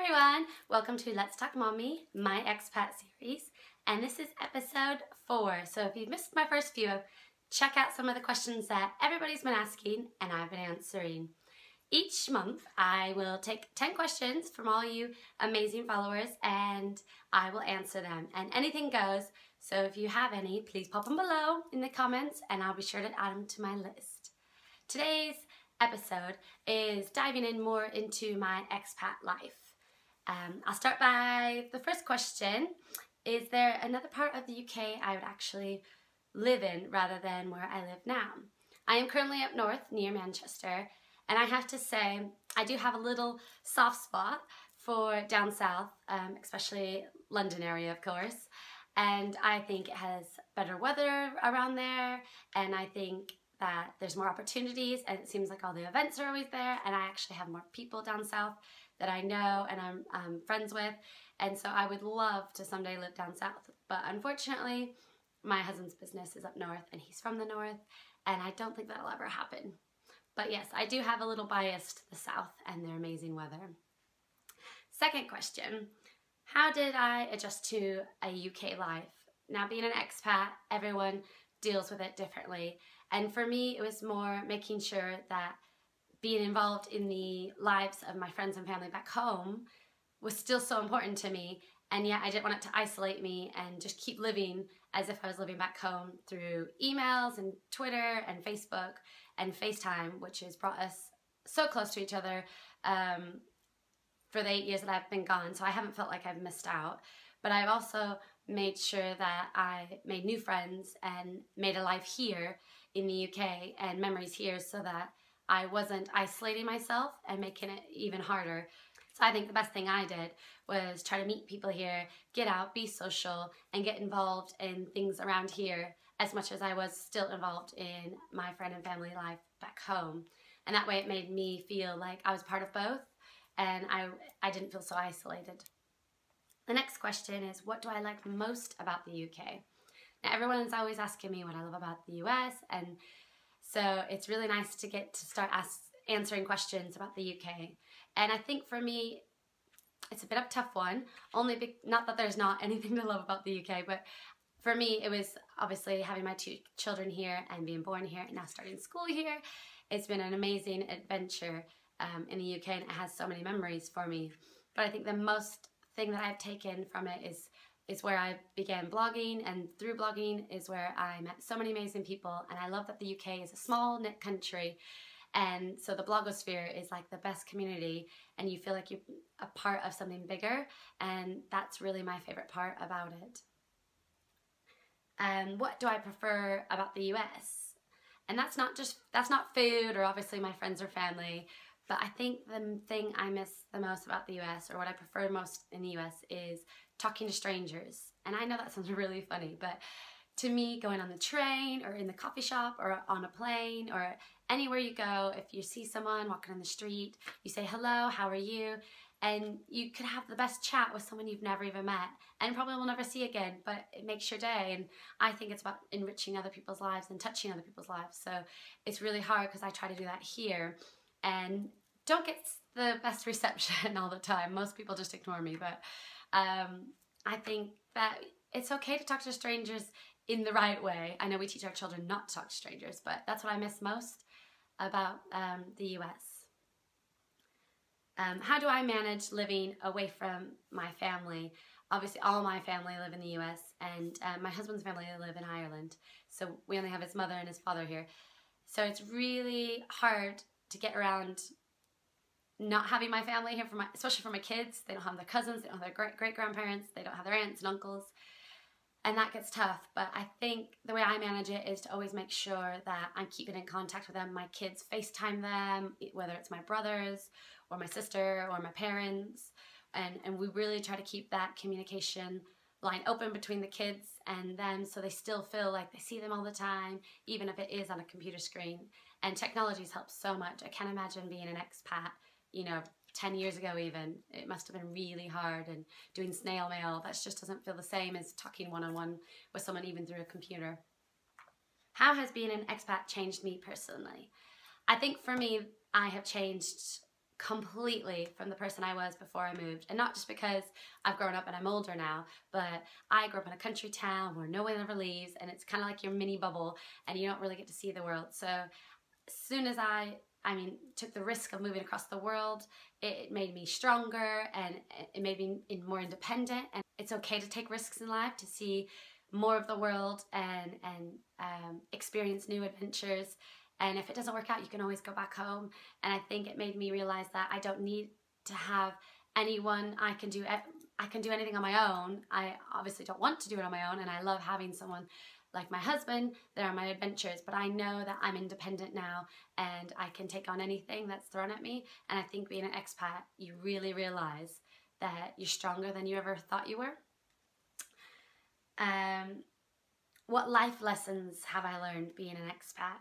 everyone, welcome to Let's Talk Mommy, my expat series, and this is episode 4. So if you've missed my first few, check out some of the questions that everybody's been asking and I've been answering. Each month I will take 10 questions from all you amazing followers and I will answer them, and anything goes. So if you have any, please pop them below in the comments and I'll be sure to add them to my list. Today's episode is diving in more into my expat life. I'll start by the first question. Is there another part of the UK I would actually live in rather than where I live now? I am currently up north near Manchester, and I have to say I do have a little soft spot for down south, especially London area of course, and I think it has better weather around there, and I think that there's more opportunities, and it seems like all the events are always there, and I actually have more people down south that I know and I'm friends with, and so I would love to someday live down south, but unfortunately my husband's business is up north and he's from the north, and I don't think that'll ever happen. But yes, I do have a little bias to the south and their amazing weather. Second question, how did I adjust to a UK life? Now, being an expat, everyone deals with it differently, and for me it was more making sure that being involved in the lives of my friends and family back home was still so important to me, and yet I didn't want it to isolate me and just keep living as if I was living back home through emails and Twitter and Facebook and FaceTime, which has brought us so close to each other for the 8 years that I've been gone, so I haven't felt like I've missed out. But I've also made sure that I made new friends and made a life here in the UK and memories here so that I wasn't isolating myself and making it even harder. So I think the best thing I did was try to meet people here, get out, be social, and get involved in things around here as much as I was still involved in my friend and family life back home. And that way it made me feel like I was part of both, and I didn't feel so isolated. The next question is, what do I like most about the UK? Now, everyone is always asking me what I love about the US, and so it's really nice to get to start answering questions about the UK. And I think for me, it's a bit of a tough one, not that there's not anything to love about the UK, but for me it was obviously having my 2 children here and being born here and now starting school here. It's been an amazing adventure in the UK, and it has so many memories for me. But I think the most thing that I've taken from it is where I began blogging, and through blogging is where I met so many amazing people, and I love that the UK is a small knit country, and so the blogosphere is like the best community and you feel like you're a part of something bigger, and that's really my favorite part about it. What do I prefer about the US? And that's not food or obviously my friends or family, but I think the thing I miss the most about the US, or what I prefer most in the US, is talking to strangers. And I know that sounds really funny, but to me, going on the train or in the coffee shop or on a plane or anywhere you go, if you see someone walking on the street, you say hello, how are you? And you could have the best chat with someone you've never even met and probably will never see again, but it makes your day. And I think it's about enriching other people's lives and touching other people's lives. So it's really hard because I try to do that here and don't get the best reception all the time. Most people just ignore me, but I think that it's okay to talk to strangers in the right way. I know we teach our children not to talk to strangers, but that's what I miss most about the US. How do I manage living away from my family? Obviously all my family live in the US, and my husband's family live in Ireland, so we only have his mother and his father here. So it's really hard to get around not having my family here, especially for my kids. They don't have their cousins, they don't have their great-grandparents, they don't have their aunts and uncles, and that gets tough. But I think the way I manage it is to always make sure that I'm keeping in contact with them. My kids FaceTime them, whether it's my brothers or my sister or my parents, and we really try to keep that communication line open between the kids and them, so they still feel like they see them all the time, even if it is on a computer screen. And technology's helped so much. I can't imagine being an expat, 10 years ago even. It must have been really hard, and doing snail mail, that just doesn't feel the same as talking one-on-one with someone even through a computer. How has being an expat changed me personally? I think for me, I have changed completely from the person I was before I moved. And not just because I've grown up and I'm older now, but I grew up in a country town where no one ever leaves, and it's kind of like your mini bubble and you don't really get to see the world. So as soon as I took the risk of moving across the world, it made me stronger, and it made me more independent. And it's okay to take risks in life, to see more of the world and experience new adventures. And if it doesn't work out, you can always go back home. And I think it made me realize that I don't need to have anyone. I can do anything on my own. I obviously don't want to do it on my own, and I love having someone like my husband there on my adventures, but I know that I'm independent now and I can take on anything that's thrown at me. And I think being an expat, you really realize that you're stronger than you ever thought you were. What life lessons have I learned being an expat?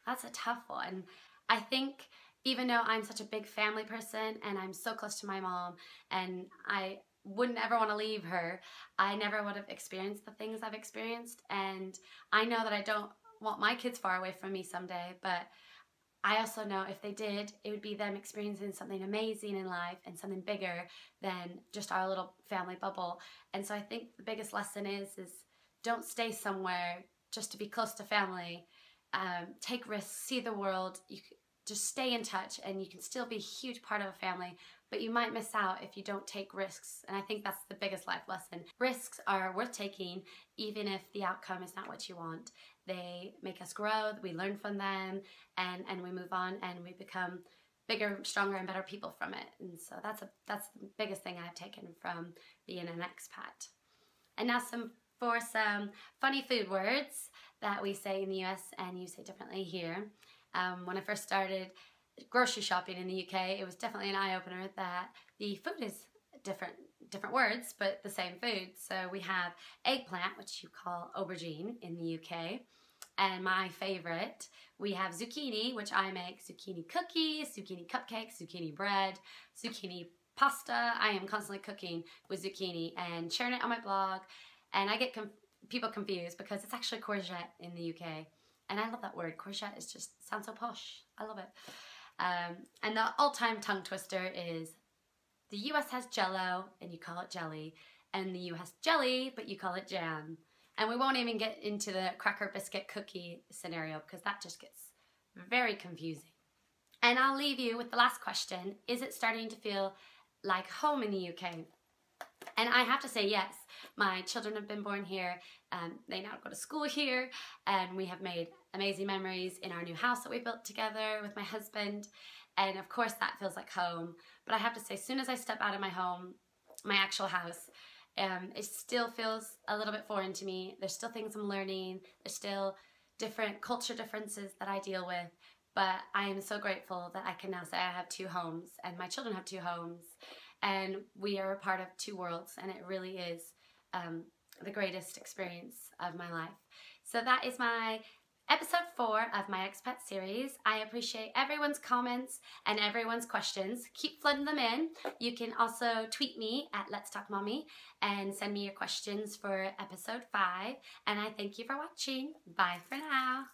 That's a tough one. I think even though I'm such a big family person and I'm so close to my mom and I wouldn't ever want to leave her, I never would have experienced the things I've experienced. And I know that I don't want my kids far away from me someday, but I also know if they did, it would be them experiencing something amazing in life and something bigger than just our little family bubble. And so I think the biggest lesson is don't stay somewhere just to be close to family. Take risks, see the world. You just stay in touch, and you can still be a huge part of a family, but you might miss out if you don't take risks. And I think that's the biggest life lesson. Risks are worth taking, even if the outcome is not what you want. They make us grow, we learn from them, and we move on, and we become bigger, stronger, and better people from it. And so that's the biggest thing I've taken from being an expat. And now for some funny food words that we say in the US and you say differently here. When I first started grocery shopping in the UK, it was definitely an eye-opener that the food is different words, but the same food. So we have eggplant, which you call aubergine in the UK. And my favorite, we have zucchini, which I make zucchini cookies, zucchini cupcakes, zucchini bread, zucchini pasta. I am constantly cooking with zucchini and sharing it on my blog. And I get people confused because it's actually courgette in the UK. And I love that word. Courgette sounds so posh. I love it. And the all-time tongue twister is the US has Jell-O and you call it jelly. And the US has jelly, but you call it jam. And we won't even get into the cracker biscuit cookie scenario because that just gets very confusing. And I'll leave you with the last question. Is it starting to feel like home in the UK? And I have to say yes. My children have been born here. They now go to school here. And we have made amazing memories in our new house that we built together with my husband. And of course that feels like home. But I have to say, as soon as I step out of my home, my actual house, it still feels a little bit foreign to me. There's still things I'm learning. There's still different culture differences that I deal with. But I am so grateful that I can now say I have two homes and my children have two homes. And we are a part of two worlds, and it really is the greatest experience of my life. So that is my episode 4 of my expat series. I appreciate everyone's comments and everyone's questions. Keep flooding them in. You can also tweet me at Let's Talk Mommy and send me your questions for episode 5. And I thank you for watching. Bye for now.